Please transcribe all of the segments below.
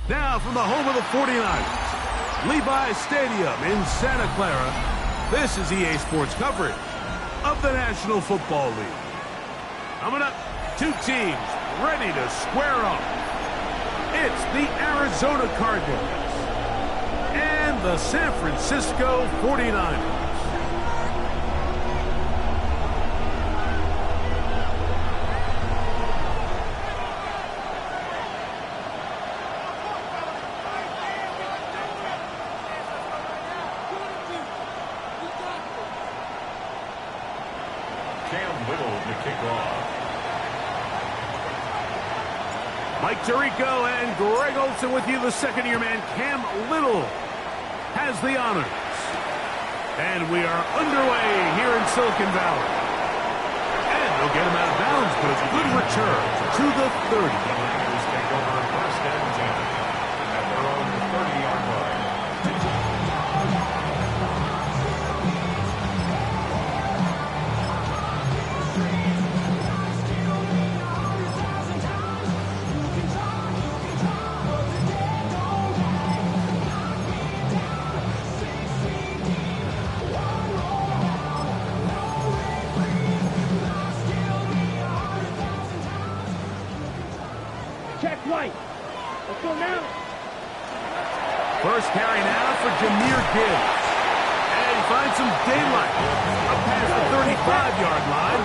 Now from the home of the 49ers, Levi's Stadium in Santa Clara, this is EA Sports coverage of the National Football League. Coming up, two teams ready to square off. It's the Arizona Cardinals and the San Francisco 49ers. Mike Tirico and Greg Olsen with you. The second-year man, Cam Little, has the honors. And we are underway here in Silicon Valley. And they'll get him out of bounds, but a good return to the 30. Take over first and 10 at their own 30-yard line. Let's go now. First carry now for Jahmyr Gibbs. And he finds some daylight. Up past the 35-yard line.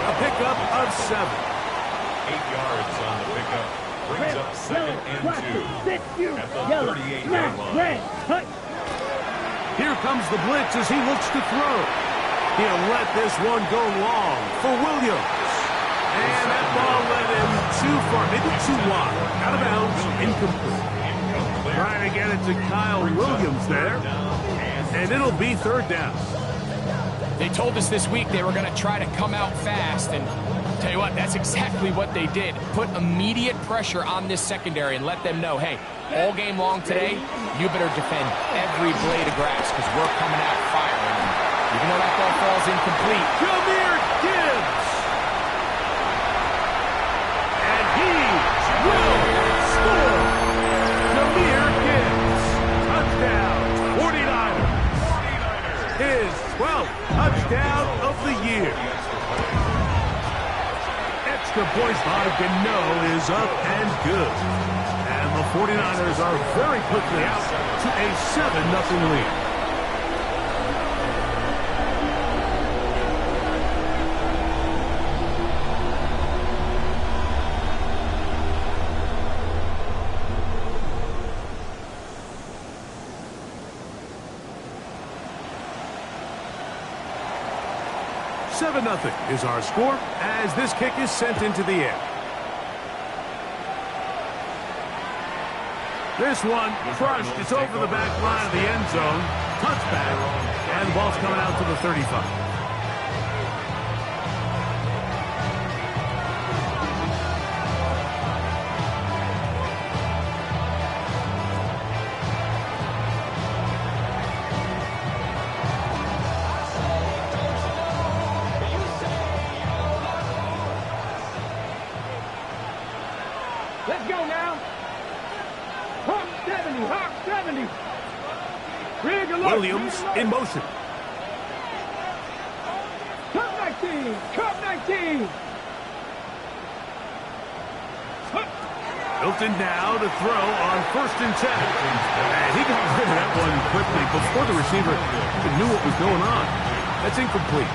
A pickup of 7. 8 yards on the pickup. Brings up second and 2 at the 38-yard line. Here comes the blitz as he looks to throw. He'll let this one go long for Williams. And that ball led him too far, maybe too wide. Out of bounds, incomplete. Trying to get it to Kyle Williams there. And it'll be third down. They told us this week they were going to try to come out fast. And tell you what, that's exactly what they did. Put immediate pressure on this secondary and let them know, hey, all game long today, you better defend every blade of grass because we're coming out firing. Even though that ball falls incomplete. Jahmyr Gibbs. His 12th touchdown of the year. Extra points by Gano is up and good. And the 49ers are very quickly out to a 7-0 lead. Nothing is our score as this kick is sent into the air. This one crushed. It's over the back line of the end zone. Touchback. And the ball's coming out to the 35. Let's go now. Hawk 70, Hawk 70. Williams in motion. Cup 19, Cup 19. Hilton now to throw on 1st and 10. And he got rid of that one quickly before the receiver even knew what was going on. That's incomplete.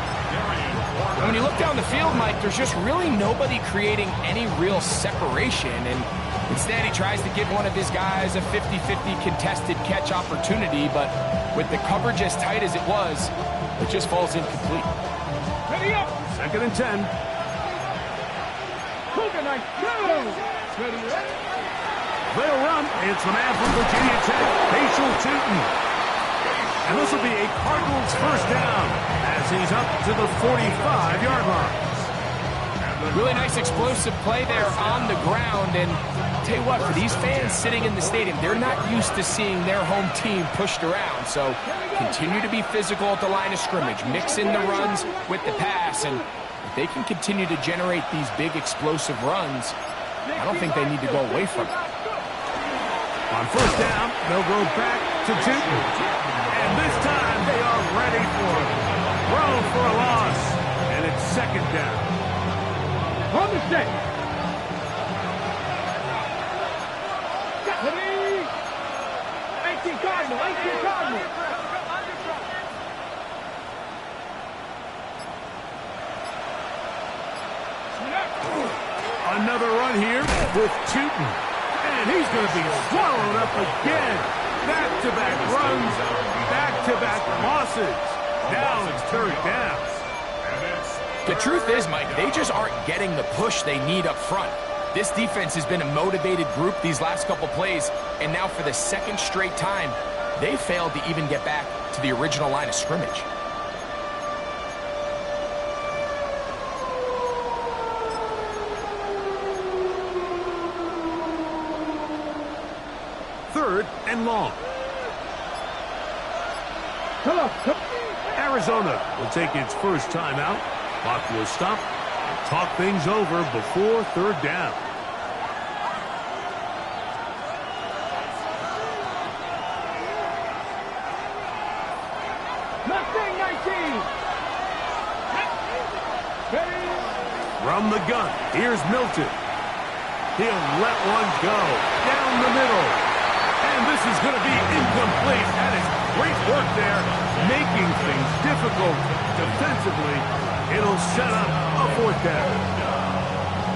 And when you look down the field, Mike, there's just really nobody creating any real separation. And instead, he tries to give one of his guys a 50-50 contested catch opportunity. But with the coverage as tight as it was, it just falls incomplete. Ready up. 2nd and 10. Cougar night, go. Ready up. They'll run. It's the man from Virginia Tech, Paschal Tootin. And this will be a Cardinals first down as he's up to the 45-yard line. Really nice explosive play there on the ground. And tell you what, for these fans sitting in the stadium, they're not used to seeing their home team pushed around. So continue to be physical at the line of scrimmage. Mix in the runs with the pass. And if they can continue to generate these big explosive runs, I don't think they need to go away from it. On first down, they'll go back to Tootin. And this time they are ready for it. Throw for a loss. And it's second down. On the set. 18 Cardinal, 18 Cardinal. Another run here with Tootin. And he's going to be swallowed up again. Back-to-back runs, back-to-back losses. Now it's third down. The truth is, Mike, they just aren't getting the push they need up front. This defense has been a motivated group these last couple plays, and now for the second straight time, they failed to even get back to the original line of scrimmage. Third and long. Come on. Arizona will take its first timeout. Clock will stop. Talk things over before third down. Mustang 19. Ready? From the gun, here's Milton. He'll let one go down the middle. And this is going to be incomplete. That is great work there, making things difficult defensively. It'll set up a fourth down.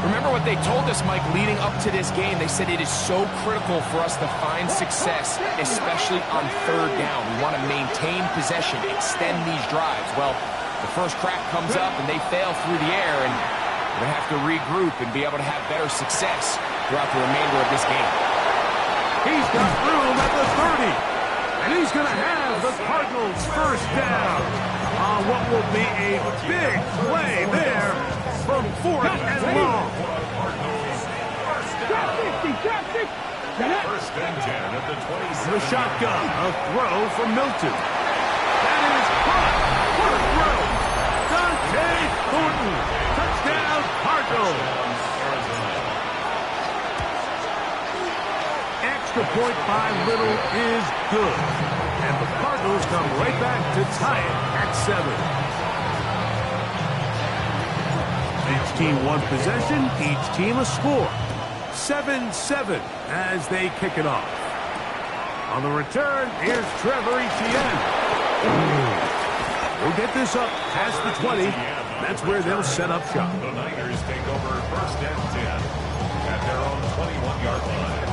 Remember what they told us, Mike, leading up to this game. They said it is so critical for us to find success, especially on third down. We want to maintain possession, extend these drives. Well, the first crack comes up and they fail through the air, and we're going to have to regroup and be able to have better success throughout the remainder of this game. He's got room at the 30. And he's going to have the Cardinals first down on what will be a big play there from fourth and long. Drop 50, drop 50. First and 10 at the 27. The shotgun, a throw from Milton. That is caught. What a throw. Dante Thornton. Touchdown, Cardinals. Extra point by Little is good. And the Cardinals come right back to tie it at 7. Each team one possession, each team a score. 7-7 as they kick it off. On the return, here's Trevor Etienne. We'll get this up past the 20. That's where they'll set up shop. The Niners take over first and 10 at their own 21-yard line.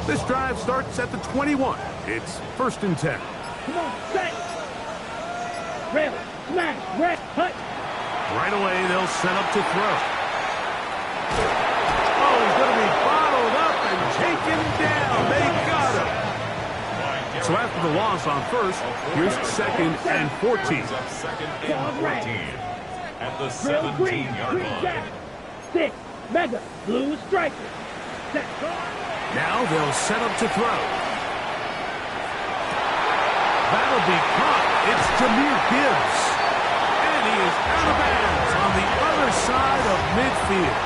This drive starts at the 21. It's first and 10. Come on, set. Rail, smash, red, hut. Right away, they'll set up to throw. Oh, he's going to be bottled up and taken down. They got him. So after the loss on first, here's second and 14. Second and 14 at the Grill green, 17-yard green line. jacket. 6, mega, blue striker. Set. Now they'll set up to throw. That'll be caught. It's Jahmyr Gibbs. And he is out of bounds on the other side of midfield.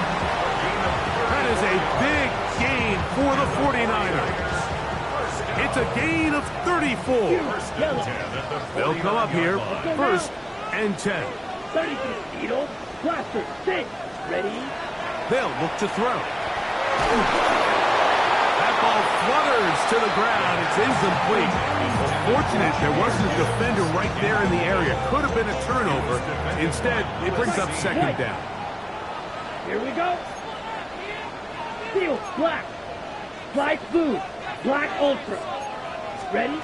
That is a big gain for the 49ers. It's a gain of 34. They'll come up here first and 10. 33, Beetle, blaster, 6, ready? They'll look to throw. That ball flutters to the ground. It's incomplete. Fortunate there wasn't a defender right there in the area. Could have been a turnover. Instead, it brings up second down. Here we go. Steel, black. Slice blue, black ultra. Ready?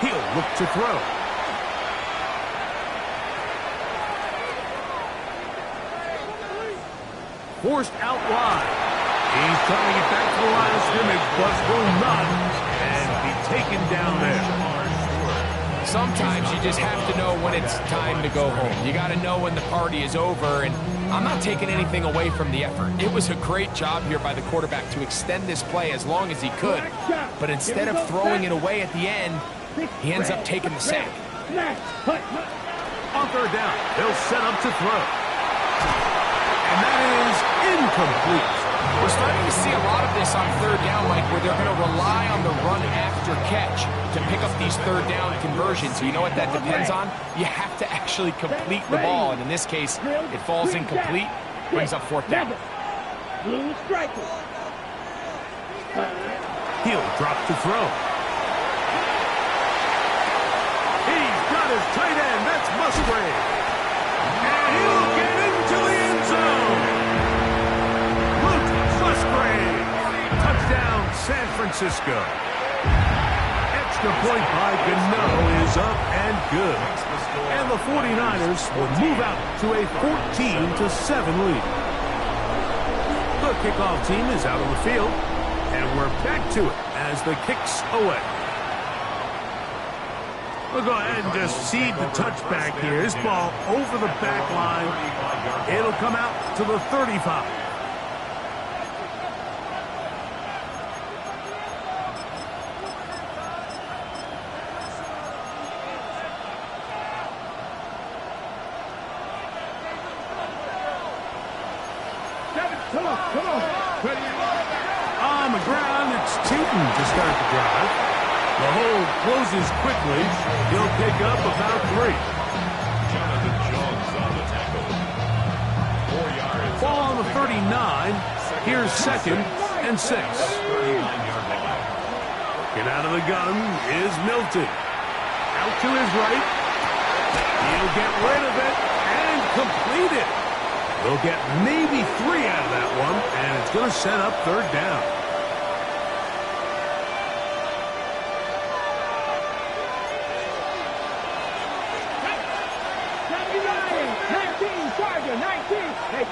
He'll look to throw. Forced out wide. He's trying to get back to the line of scrimmage, but will not. And be taken down there. sometimes you just have to know when it's time to go home. You got to know when the party is over, and I'm not taking anything away from the effort. It was a great job here by the quarterback to extend this play as long as he could, but instead of throwing it away at the end, he ends up taking the sack. On third down, they'll set up to throw. And that is incomplete. We're starting to see a lot of this on third down, Mike, where they're going to rely on the run after catch to pick up these third down conversions. So you know what that depends on? You have to actually complete the ball, and in this case, it falls incomplete, brings up fourth down. Blue striker. He'll drop to throw. He's got his tight end. That's Musgrave. And he'll get into the end zone. Luke Musgrave. Touchdown, San Francisco. Extra point by Gano is up and good. And the 49ers will move out to a 14-7 lead. The kickoff team is out on the field. And we're back to it as the kick's away. We'll go ahead and just seed the touchback here. This ball over the back line. It'll come out to the 35. Come on. On the ground, it's Tootin to start the drive. The hold closes quickly. He'll pick up about 3. Jonathan Jones on the tackle. 4 yards. Ball on the 39. Here's 2nd and 6. 39-yard line. Get out of the gun is Milton. Out to his right. He'll get rid of it and complete it. They'll get maybe 3 out of that one, and it's going to set up third down.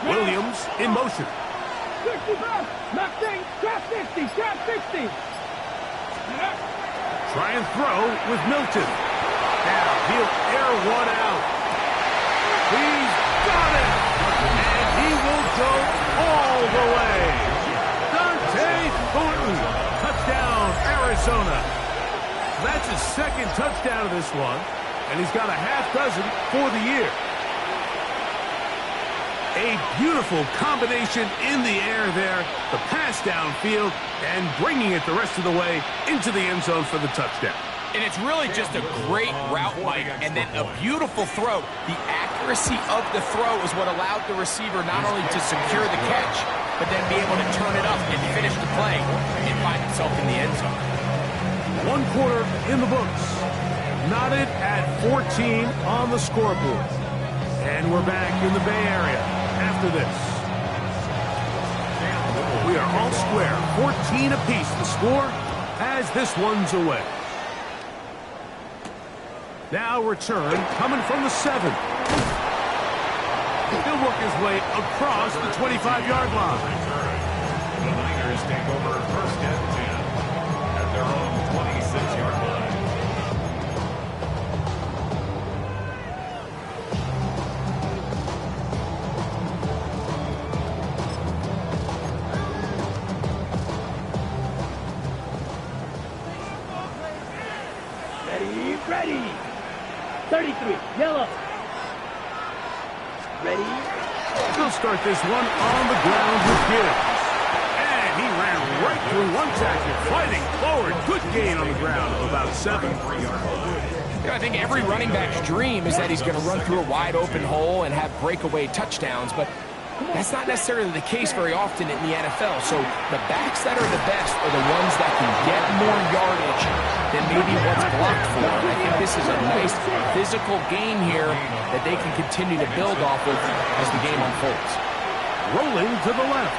Williams in motion. 65, nothing, trap 60. Try and throw with Milton. Now he'll air one out. He's got it. And he will go all the way. Dante Thornton. Touchdown, Arizona. That's his 2nd touchdown of this one. And he's got a half dozen for the year. A beautiful combination in the air there. The pass downfield and bringing it the rest of the way into the end zone for the touchdown. And it's really just a great route, Mike, and then a beautiful throw. The accuracy of the throw is what allowed the receiver not only to secure the catch, but then be able to turn it up and finish the play and find himself in the end zone. 1 quarter in the books. Knotted at 14 on the scoreboard. And we're back in the Bay Area after this. We are all square. 14 apiece the score as this one's away. Now return coming from the 7. He'll work his way across the 25-yard line. The Niners take over 1st and 10 at their own 26-yard line. Ready. 33, yellow. Ready. He'll start this one on the ground with Gibbs. And he ran right through one tackle, fighting forward. Good gain on the ground of about 7. Yeah, I think every running back's dream is that he's going to run through a wide open hole and have breakaway touchdowns, but that's not necessarily the case very often in the NFL. So the backs that are the best are the ones that can get more yardage than maybe what's blocked for. And I think this is a nice physical game here that they can continue to build off of as the game unfolds. Rolling to the left.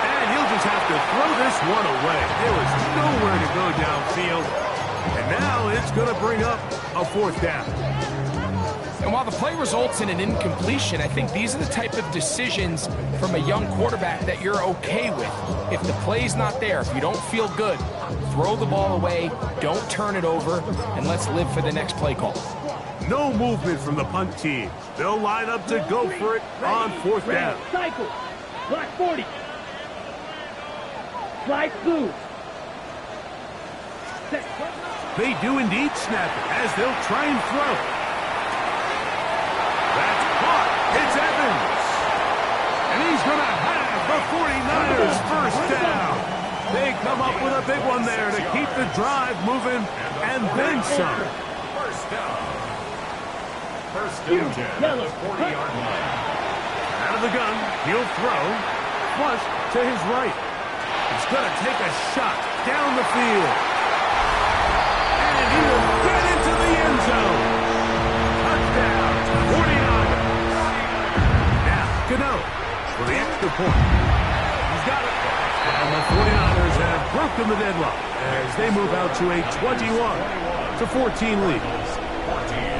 And he'll just have to throw this one away. There was nowhere to go downfield. And now it's going to bring up a 4th down. And while the play results in an incompletion, I think these are the type of decisions from a young quarterback that you're okay with. If the play's not there, if you don't feel good, throw the ball away, don't turn it over, and let's live for the next play call. No movement from the punt team. They'll line up to go for it on 4th down. Cycle. Block 40. Slide blue. They do indeed snap it as they'll try and throw. That's caught. It's Evans. And he's going to have the 49ers first down. They come up with a big one there to keep the drive moving and then some. First down. First and 10 at the 40-yard line. Out of the gun, he'll throw. Flush to his right. He's going to take a shot down the field. And he will get into the end zone. Touchdown, 49ers. Now, Gano for the extra point. He's got it. And the 49ers have broken the deadlock as they move out to a 21-14 lead. 14.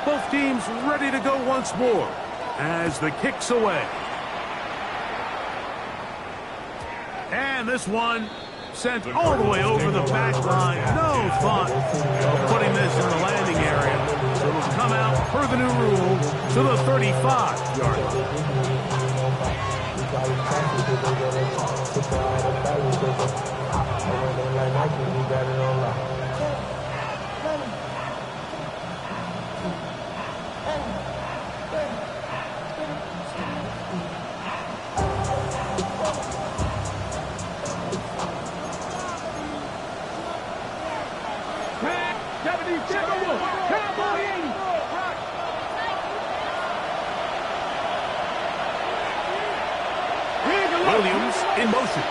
Both teams ready to go once more as the kick's away. And this one sent all the way over the back line. No thought of putting this in the landing area. So it'll come out per the new rule to the 35-yard line. Williams in motion.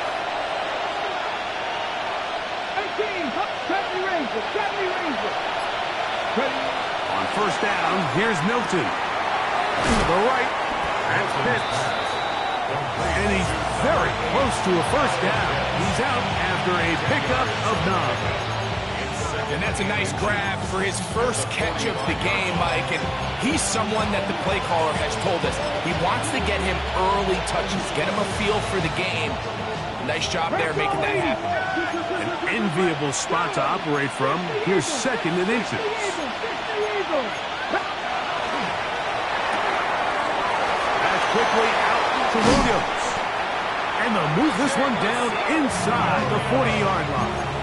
18, 70 Rangers. On first down, here's Milton. To the right, that's Pitts. And he's very close to a first down. He's out after a pickup of 9. And that's a nice grab for his first catch of the game, Mike. And he's someone that the play caller has told us he wants to get him early touches, get him a feel for the game. Nice job there making that happen. An enviable spot to operate from. Here's 2nd and inches. That's quickly out to Williams. And they'll move this one down inside the 40-yard line.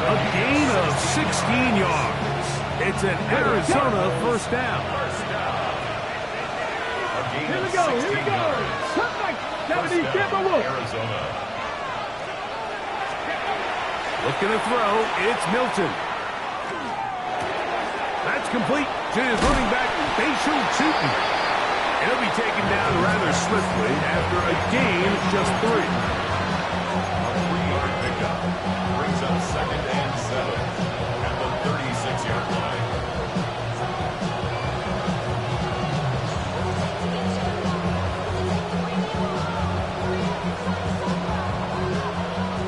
A gain of 16 yards. It's an Arizona first down. Here we go. Arizona. Looking to throw, it's Milton. That's complete to his running back, Bashal Tutin. He'll be taken down rather swiftly after a gain of just 3. A 3-yard pickup brings up 2nd and 7 at the 36-yard line.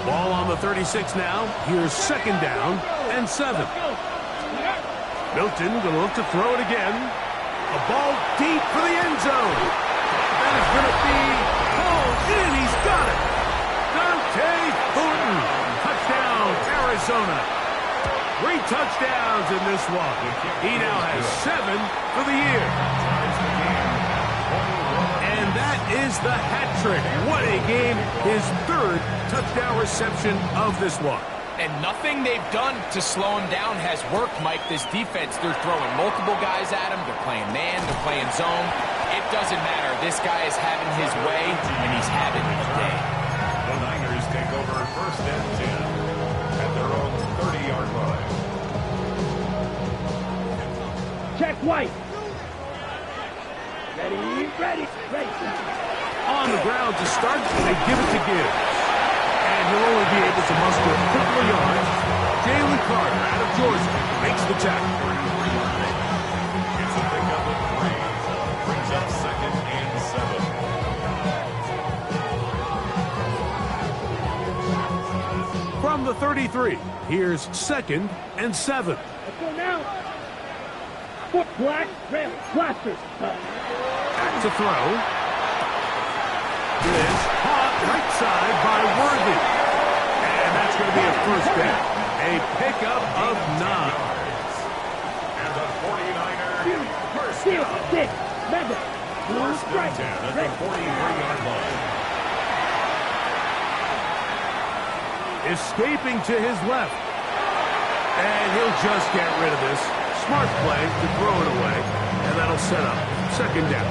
Ball on the 36 now. Here's 2nd down and 7. Milton going to look to throw it again. A ball deep for the end zone. That is going to be hauled in. He's got it. Dante Thornton. Touchdown, Arizona. 3 touchdowns in this one. He now has 7 for the year. And that is the hat trick. What a game. His 3rd touchdown reception of this one. And nothing they've done to slow him down has worked, Mike. This defense, they're throwing multiple guys at him. They're playing man, they're playing zone. It doesn't matter. This guy is having his way, and he's having his day. The Niners take over 1st and 10 at their own 30-yard line. Check white. Ready, ready, ready. On the ground to start, they give it to Gibbs. And he'll only be able to muster a couple of yards. Jalen Carter out of Georgia makes the tackle. It's a pickup of 3. Brings up 2nd and 7. From the 33, here's 2nd and 7. Let's go now. Foot black, rail, blasters. Back to throw. Is caught right side by Worthy. And that's going to be a first down. A pickup of 9. And the 49er first Steal, down. stick, method. Blue First strike. down at the Red. 43-yard line. Escaping to his left. And he'll just get rid of this. Smart play to throw it away. And that'll set up 2nd down.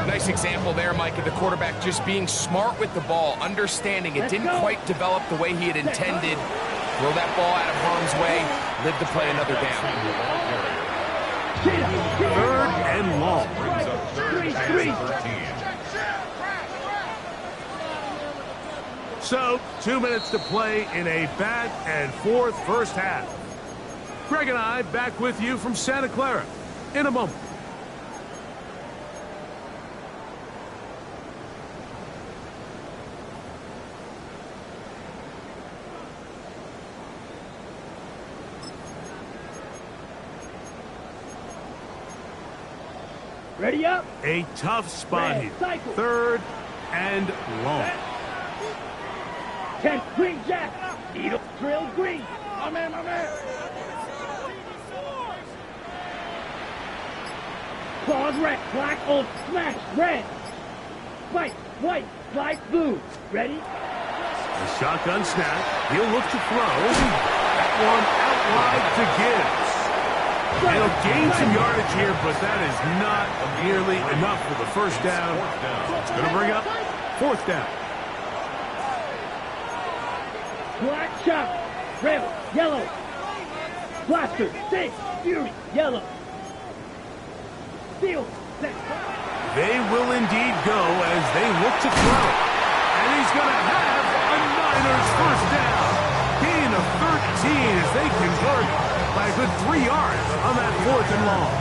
Nice example there, Mike, of the quarterback just being smart with the ball, understanding it didn't quite develop the way he had intended. Throw that ball out of harm's way, live to play another down. 3rd and long. Brings up 3rd and 13. So, 2 minutes to play in a back and forth first half. Greg and I back with you from Santa Clara in a moment. Ready up. A tough spot Red here. cycle. 3rd and long. 10, green jack. Needle, drill, green. My man, my man. Claws red, black, old, smash, red. White, white, light blue. Ready? A shotgun snap. He'll look to throw. That one out wide to Gibbs. He'll gain some yardage here, but that is not nearly enough for the first down. It's going to bring up 4th down. Black shot, red, yellow. Blaster, six, fury, yellow. Steel, set. They will indeed go as they look to throw. And he's going to have a Niners first down. Gain of 13 as they convert by a good 3 yards on that 4th and long.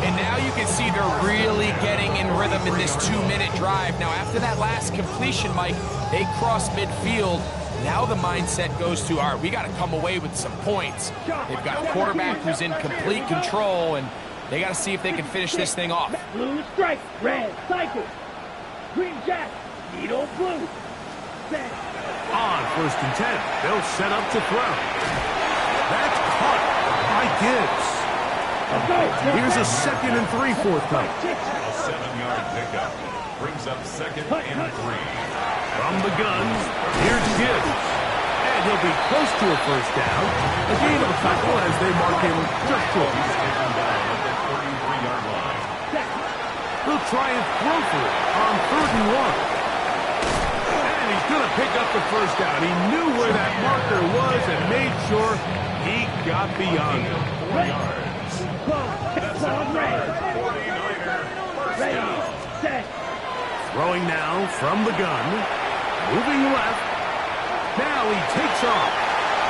And now you can see they're really getting in rhythm in this 2-minute drive. Now, after that last completion, Mike, they cross midfield. Now the mindset goes to, all right, we got to come away with some points. They've got a quarterback who's in complete control, and they got to see if they can finish this thing off. Blue strike, red cycle. Green jack, needle blue. Set. On 1st and 10, they'll set up to throw. That's caught by Gibbs. Here's a 2nd and 3 forthcoming. A 7-yard pickup. Brings up 2nd and 3. From the gun, here's Gibbs. And he'll be close to a first down. A gain of a couple as they mark him just close. Taken down at the 33-yard line. He'll try and throw for it on 3rd and 1. And he's going to pick up the first down. He knew where that marker was and made sure he got beyond it. 4 yards. That's a 49er first down. Set. Throwing now from the gun. Moving left. Now he takes off.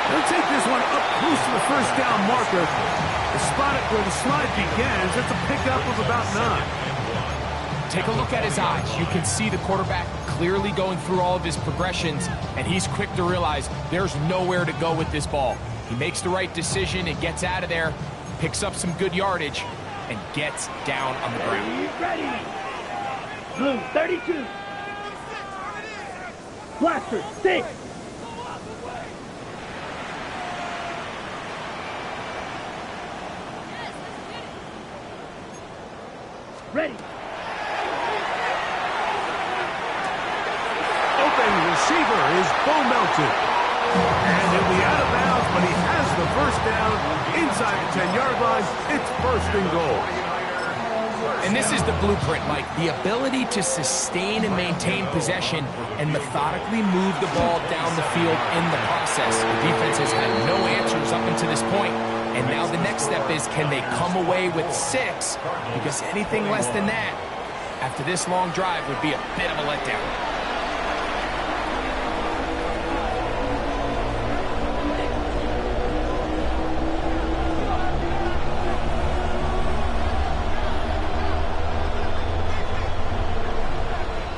He'll take this one up close to the first down marker. The spot where the slide begins. That's a pickup of about 9. Take a look at his eyes. You can see the quarterback clearly going through all of his progressions, and he's quick to realize there's nowhere to go with this ball. He makes the right decision and gets out of there, picks up some good yardage, and gets down on the ground. Ready. Blue 32. Blaster 6. Ready. Open receiver is Bo Melton. And he'll be out of bounds, but he has the first down inside the 10-yard line. It's 1st and goal. And this is the blueprint, Mike. The ability to sustain and maintain possession and methodically move the ball down the field in the process. The defense has had no answers up until this point. And now the next step is, can they come away with 6? Because anything less than that, after this long drive, would be a bit of a letdown.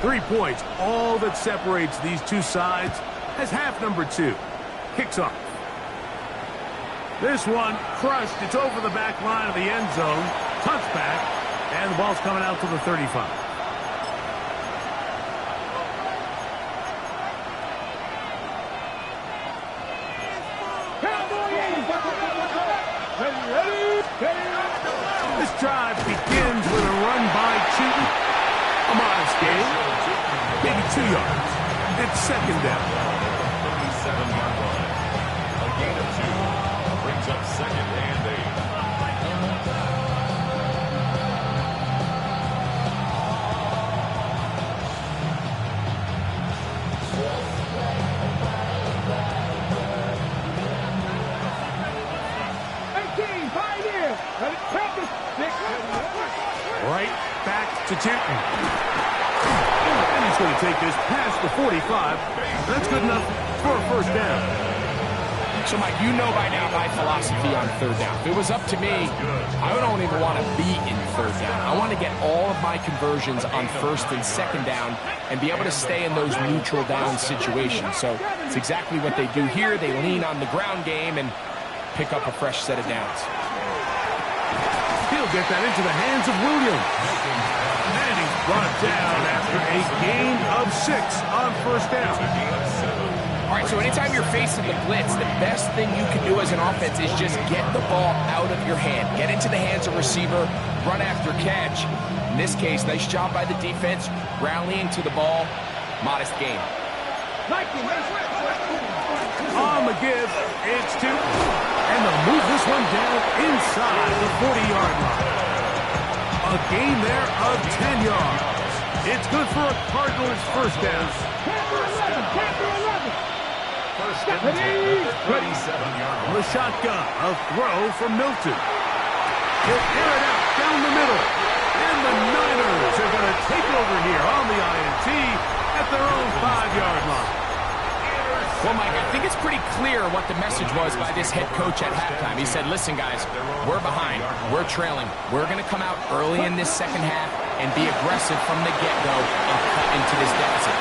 Three points, all that separates these two sides, as half number 2 kicks off. This one crushed. It's over the back line of the end zone. Touchback, and the ball's coming out to the 35. This drive begins with a run by Cheaton. A modest gain, maybe 2 yards. It's second down. 37-yard line. A gain of 2 brings up second and 8. Right back to Cheaton. And he's going to take this past the 45. That's good enough for a first down. So, Mike, you know by now my philosophy on third down. If it was up to me, I don't even want to be in third down. I want to get all of my conversions on first and second down and be able to stay in those neutral down situations. So it's exactly what they do here. They lean on the ground game and pick up a fresh set of downs. He'll get that into the hands of Williams. And he's brought down after a gain of 6 on first down. All right, so anytime you're facing the blitz, the best thing you can do as an offense is just get the ball out of your hand. Get into the hands of receiver, run after catch. In this case, nice job by the defense, rallying to the ball. Modest gain. On the give, it's 2. And they'll move this one down inside the 40-yard line. A gain there of 10 yards. It's good for a Cardinals first down. First and 10, 37-yard line. The shotgun, a throw from Milton. He'll air it out down the middle. And the Niners are going to take over here on the INT at their own 5-yard line. Well, Mike, I think it's pretty clear what the message was by this head coach at halftime. He said, listen, guys, we're behind. We're trailing. We're going to come out early in this second half and be aggressive from the get-go and cut into this deficit.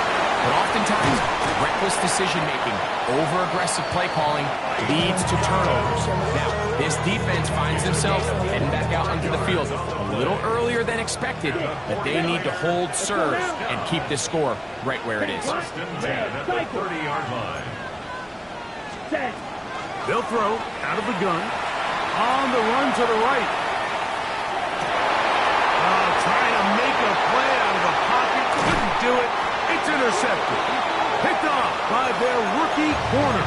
But oftentimes, reckless decision-making, over-aggressive play calling leads to turnovers. Now, this defense finds themselves heading back out onto the field a little earlier than expected, but they need to hold serve and keep this score right where it is. First and 10 at the 30-yard line. They'll throw out of the gun. On the run to the right. Trying to make a play out of the pocket. Couldn't do it. It's intercepted. Picked off by their rookie corner.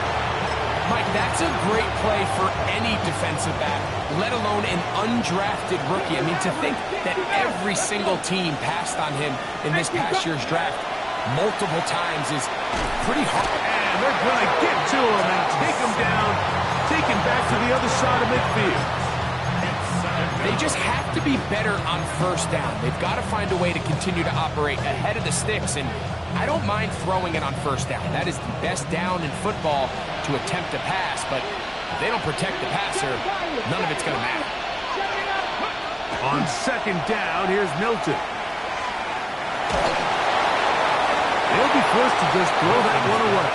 Mike, that's a great play for any defensive back, let alone an undrafted rookie. I mean, to think that every single team passed on him in this past year's draft multiple times is pretty hard. And they're going to get to him and take him down, take him back to the other side of midfield. They just have to be better on first down. They've got to find a way to continue to operate ahead of the sticks, and I don't mind throwing it on first down. That is the best down in football to attempt a pass, but if they don't protect the passer, none of it's going to matter. On second down, here's Milton. They'll be forced to just throw that one away.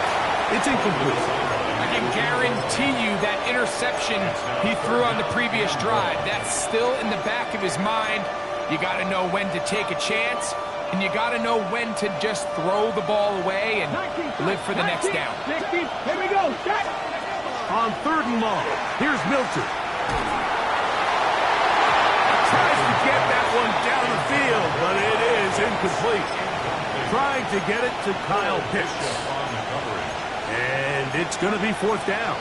It's incomplete. I can guarantee you that interception he threw on the previous drive, that's still in the back of his mind. You got to know when to take a chance, and you got to know when to just throw the ball away and live for the next down. Here we go. Shot. On third and long, here's Milton. Tries to get that one down the field, but it is incomplete. Trying to get it to Kyle Pitts. And it's going to be fourth down.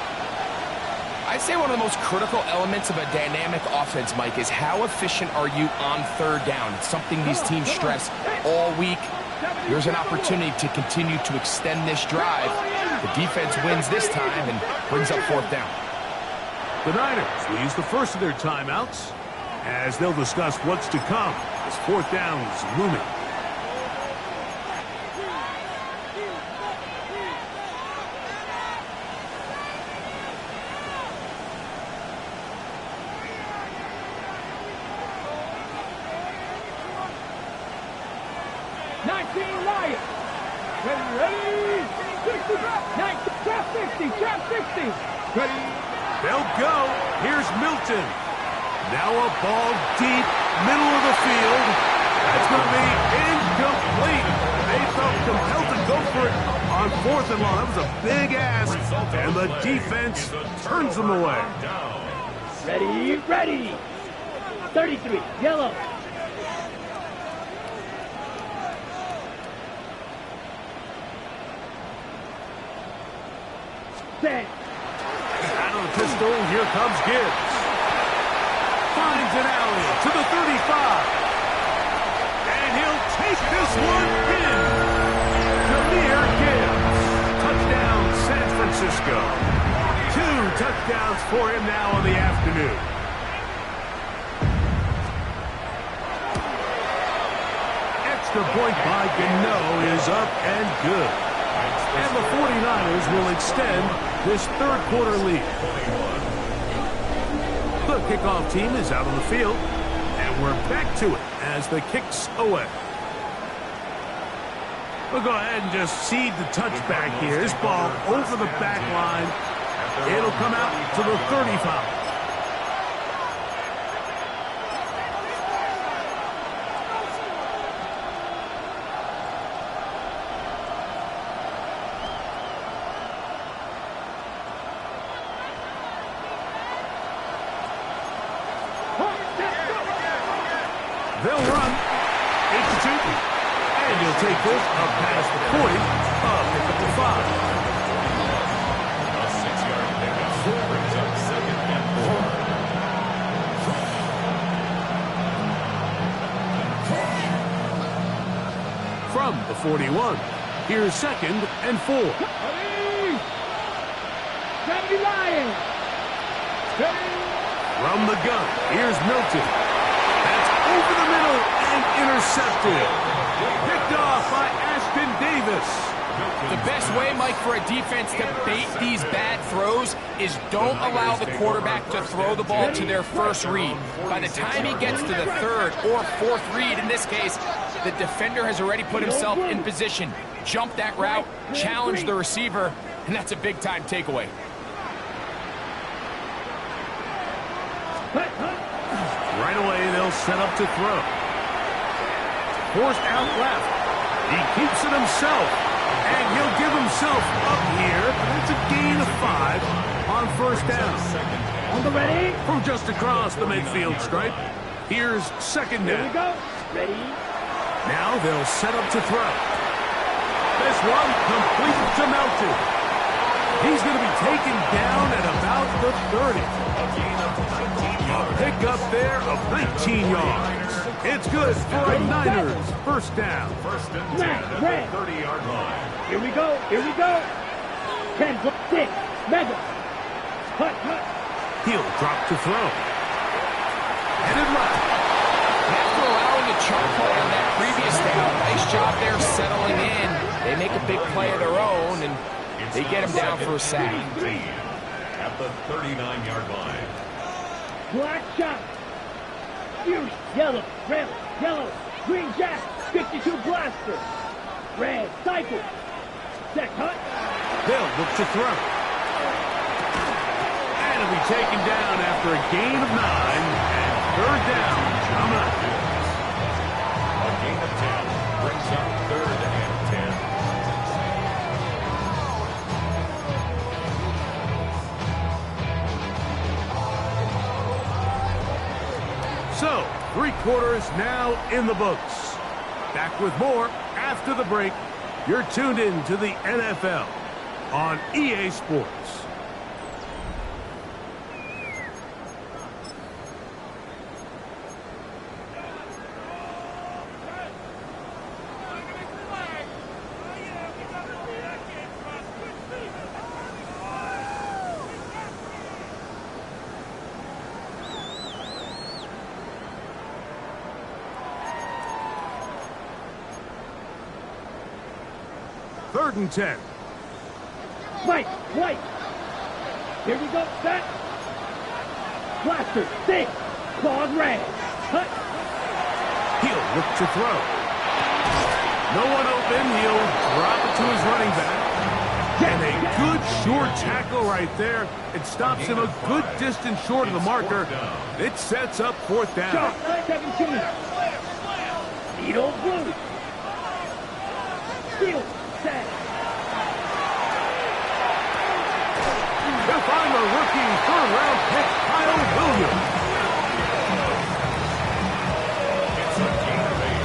I'd say one of the most critical elements of a dynamic offense, Mike, is how efficient are you on third down. It's something these teams stress all week. Here's an opportunity to continue to extend this drive. The defense wins this time and brings up fourth down. The Niners will use the first of their timeouts as they'll discuss what's to come as fourth down is looming. They'll go. Here's Milton. Now a ball deep, middle of the field. That's going to be incomplete. They felt compelled to go for it on fourth and long. That was a big ask, and the defense turns them away. Ready, ready. 33, yellow. Set. Out of the pistol, here comes Gibbs. Finds an alley to the 35. And he'll take this one in. Jahmyr Gibbs. Touchdown, San Francisco. 2 touchdowns for him now on the afternoon. Extra point by Gano is up and good. And the 49ers will extend this third quarter lead. The kickoff team is out on the field, and we're back to it as the kick's away. We'll go ahead and just seed the touchback here. This ball over the back line. It'll come out to the 35. They'll run 8-2, and he'll take this up past the 40, pick up the 5. A 6-yard pickup brings up 2nd and 4. From the 41, here's 2nd and 4. Ready, Lions. From the gun, here's Milton. Over the middle and intercepted. Picked off by Ashton Davis. The best way, Mike, for a defense to bait these bad throws is don't allow the quarterback to throw the ball to their first read. By the time he gets to the third or fourth read, in this case, the defender has already put himself in position. Jump that route, challenge the receiver, and that's a big-time takeaway. Right away, they'll set up to throw. Forced out left. He keeps it himself. And he'll give himself up here. It's a gain of 5 on first down. On the ready. From just across the midfield stripe, here's 2nd Here down. we go. Ready. Now they'll set up to throw. This one complete to Melton. He's going to be taken down at about the 30. A pickup there of 19 yards. It's good for a Niners first down. 1st and 10 at the 30-yard line. Here we go. Here we go. 10, 6, mega. Hut. He'll drop to throw. Headed left. After allowing a chunk play on that previous down, nice job there settling in. They make a big play of their own, and they get him down for a sack. At the 39-yard line. Black shot. Fuse. Yellow. Red. Yellow. Green jack. 52 blaster. Red. Cycle. Check hut. They'll look to throw. And it'll be taken down after a gain of 9. And third down. Coming up. A gain of 10 brings up 3rd and 10. So, 3 quarters now in the books. Back with more after the break. You're tuned in to the NFL on EA Sports. 3rd and 10. White. Here we go, set. Blaster, stick. Claws red. Cut. He'll look to throw. No one open. He'll drop it to his running back. And a good short tackle right there. It stops him a good distance short of the marker. It sets up 4th down. Shot, 17. Needle blue. Field, set. He'll find the rookie 3rd-round pick, Kyle Williams. It's a gain of 8.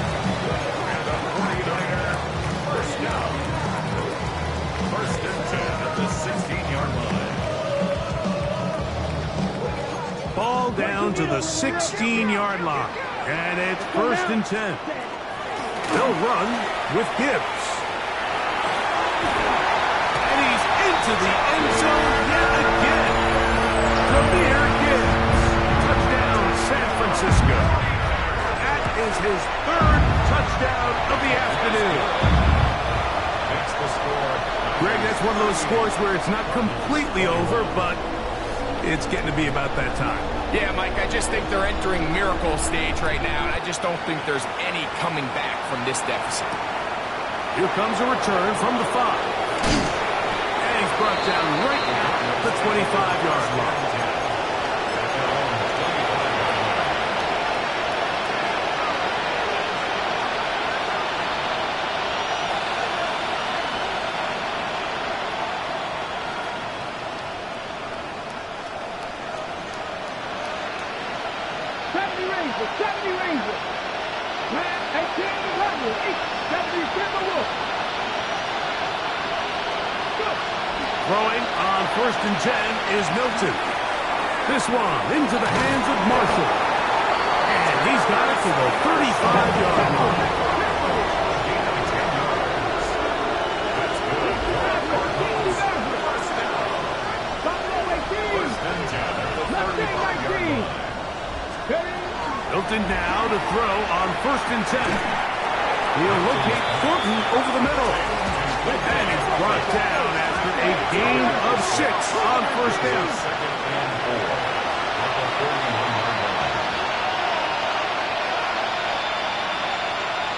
And the 49er first down. 1st and 10 at the 16-yard line. Ball down to the 16-yard line. And it's 1st and 10. They'll run with Gibbs. And he's into the end zone yet again. Jahmyr Gibbs. Touchdown, San Francisco. That is his 3rd touchdown of the afternoon. Makes the score. Greg, that's one of those scores where it's not completely over, but it's getting to be about that time. Yeah, Mike, I just think they're entering miracle stage right now, and I just don't think there's any coming back from this deficit. Here comes a return from the 5. And he's brought down right at the 25-yard line. Throwing on 1st and 10 is Milton. This one into the hands of Marshall. And he's got it to the 35-yard line. Milton now to throw on 1st and 10. He'll locate Thornton over the middle. And he's brought down after a gain of 6 on 1st down.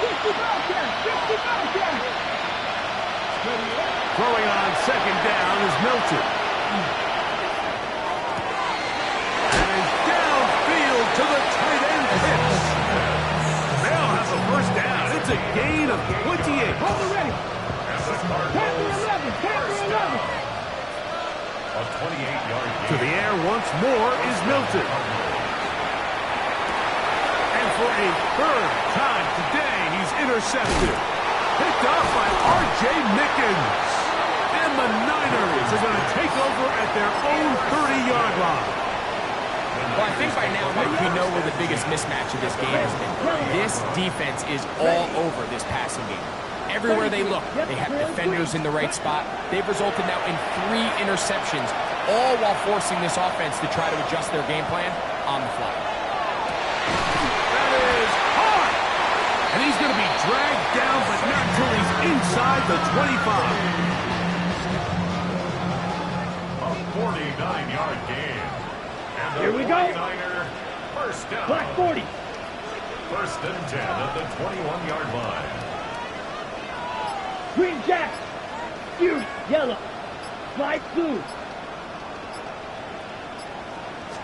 50 Throwing on 2nd down is Milton. And downfield to the tight end pitch. They'll have a 1st down. It's a gain of 28. Hold it ready. A 28-yard gain. To the air once more is Milton. And for a 3rd time today, he's intercepted. Picked off by R.J. Mickens. And the Niners are going to take over at their own 30-yard line. Well, I think by now, Mike, we know where the biggest mismatch of this game has been. This defense is all over this passing game. Everywhere they look, they have defenders in the right spot. They've resulted now in 3 interceptions, all while forcing this offense to try to adjust their game plan on the fly. That is hard. And he's going to be dragged down, but not until he's inside the 25. A 49-yard gain. And the Here we go. 49er first down. Black 40. 1st and 10 at the 21-yard line. Green jack. Huge yellow. Light blue.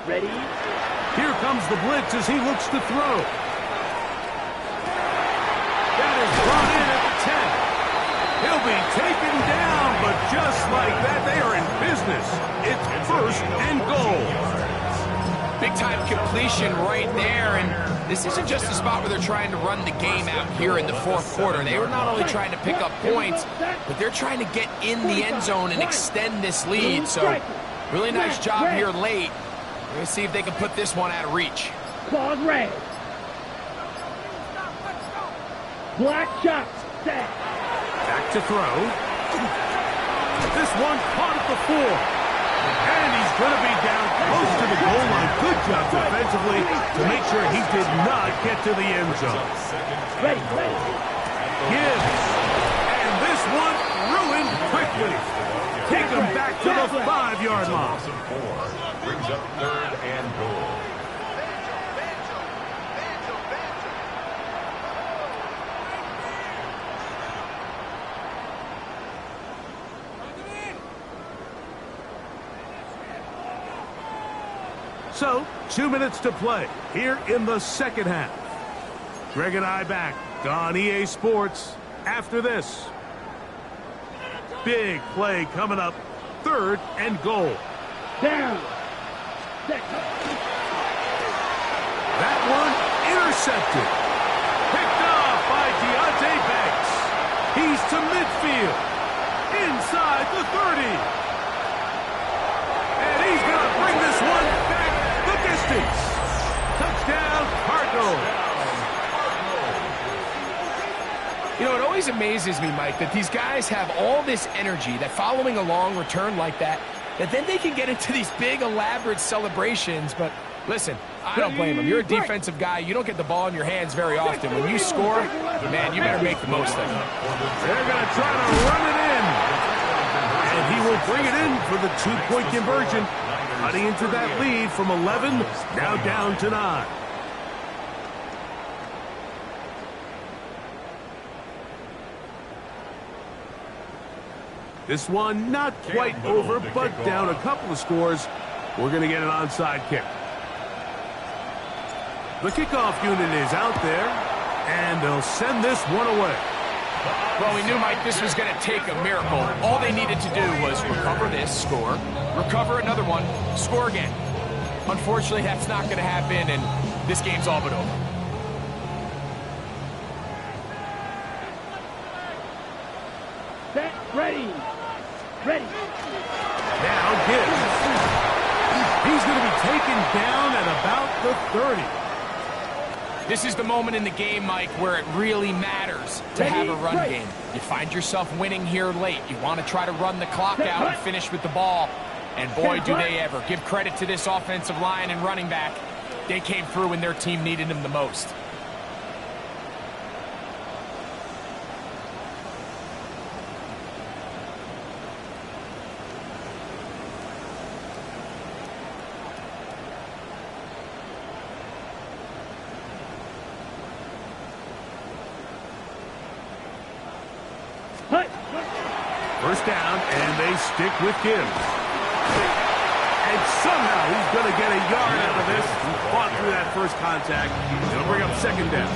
Ready? Here comes the blitz as he looks to throw. That is brought in at the 10. He'll be taken down, but just like that, they are in business. It's 1st and goal. Big-time completion right there, and this isn't just a spot where they're trying to run the game out here in the 4th quarter. They were not only trying to pick up points, but they're trying to get in the end zone and extend this lead. So, really nice job here late. We're going to see if they can put this one out of reach. Claws red. Black shot. Set. Back to throw. This one caught at the 4. And he's going to be down close to the goal line. Good job defensively to make sure he did not get to the end zone. Ready. Gibbs. And this one quickly. Take them back to the 5-yard line. Brings up 3rd and goal. So, 2 minutes to play here in the second half. Greg and I back on EA Sports after this. Big play coming up. 3rd and goal. Down. That one intercepted. Picked off by Deonte Banks. He's to midfield. Inside the 30. And he's going to bring this one back the distance. Touchdown, Cardinals. You know, it always amazes me, Mike, that these guys have all this energy, that following a long return like that then they can get into these big, elaborate celebrations. But listen, I don't blame them. You're a defensive guy. You don't get the ball in your hands very often. When you score, man, you better make the most of it. They're going to try to run it in. And he will bring it in for the 2-point conversion. Cutting into that lead from 11, now down to 9. This one not quite over, but down a couple of scores. We're going to get an onside kick. The kickoff unit is out there, and they'll send this one away. Well, we knew, Mike, this was going to take a miracle. All they needed to do was recover this, score, recover another one, score again. Unfortunately, that's not going to happen, and this game's all but over. Set, ready. Ready. Now Gibbs. He's going to be taken down at about the 30. This is the moment in the game, Mike, where it really matters to have a run game. You find yourself winning here late. You want to try to run the clock out and finish with the ball. And boy, do they ever. Give credit to this offensive line and running back. They came through when their team needed them the most. First down, and they stick with Gibbs. And somehow he's going to get a yard out of this. He fought through that first contact. It'll bring up second down.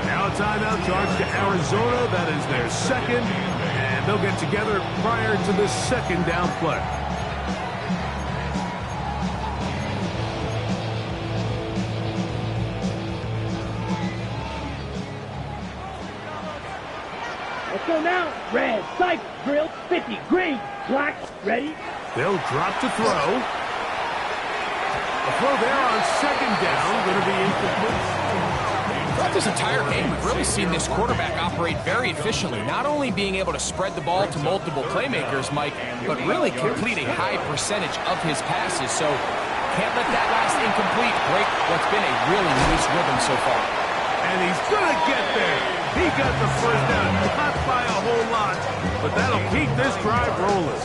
Now a timeout charge to Arizona. That is their second. And they'll get together prior to the second down play. Let's go now. Red, cycle, drill, 50, green, black, ready. They'll drop to throw. A throw there on second down, going to be incomplete. Throughout this entire game, we've really seen this quarterback operate very efficiently, not only being able to spread the ball to multiple playmakers, Mike, but really complete a high percentage of his passes. So can't let that last incomplete break what's been a really loose rhythm so far. And he's going to get there. He got the first down, not by a whole lot, but that'll keep this drive rolling.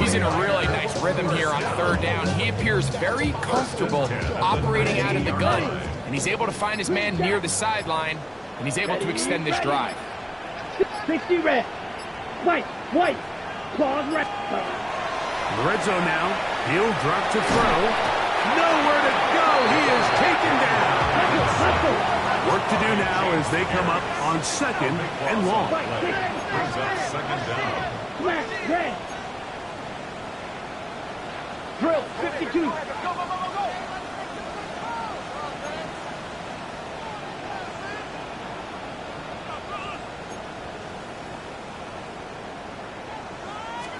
He's in a really nice rhythm here on third down. He appears very comfortable operating out of the gun, and he's able to find his man near the sideline, and he's able to extend this drive. 60 red, white, claws red. In the red zone now, he'll drop to throw. Nowhere to go. He is taken down. Let's go. Work to do now as they come up on second and long. Brings up second down. Flash, red. Drill, 52.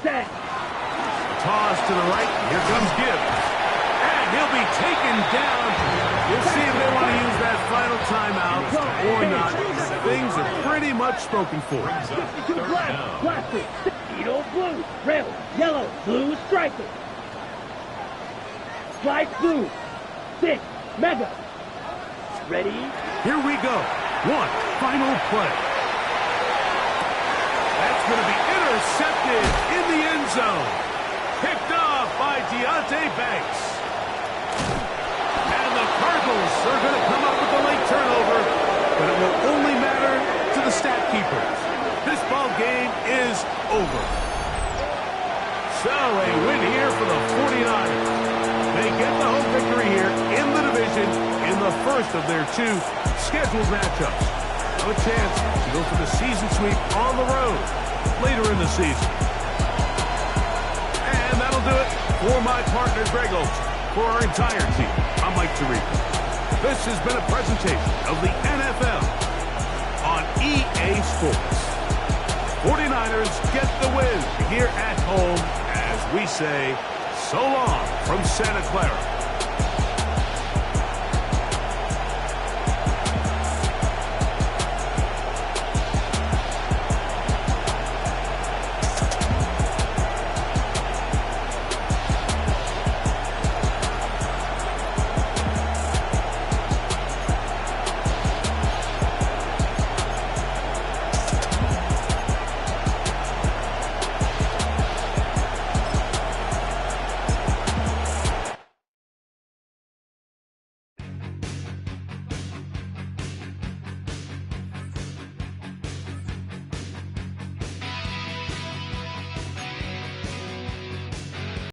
Set. Toss to the right. Here comes Gibbs. And he'll be taken down. We'll see if they want to use that final timeout or not. Things are pretty much spoken for. 52 black, plastic, Edo blue, red, yellow, blue striker. Slice blue, 6, mega. Ready? Here we go. One final play. That's going to be Intercepted in the end zone. Picked off by Deonte Banks. And the Cardinals are going to come up with a late turnover, but it will only matter to the stat keepers. This ball game is over. So a win here for the 49ers. They get the home victory here in the division in the first of their two scheduled matchups. No chance to go for the season sweep on the road later in the season. And that'll do it for my partner, Greg Olson. For our entire team, I'm Mike Tirico. This has been a presentation of the NFL on EA Sports. 49ers get the win here at home as we say so long from Santa Clara.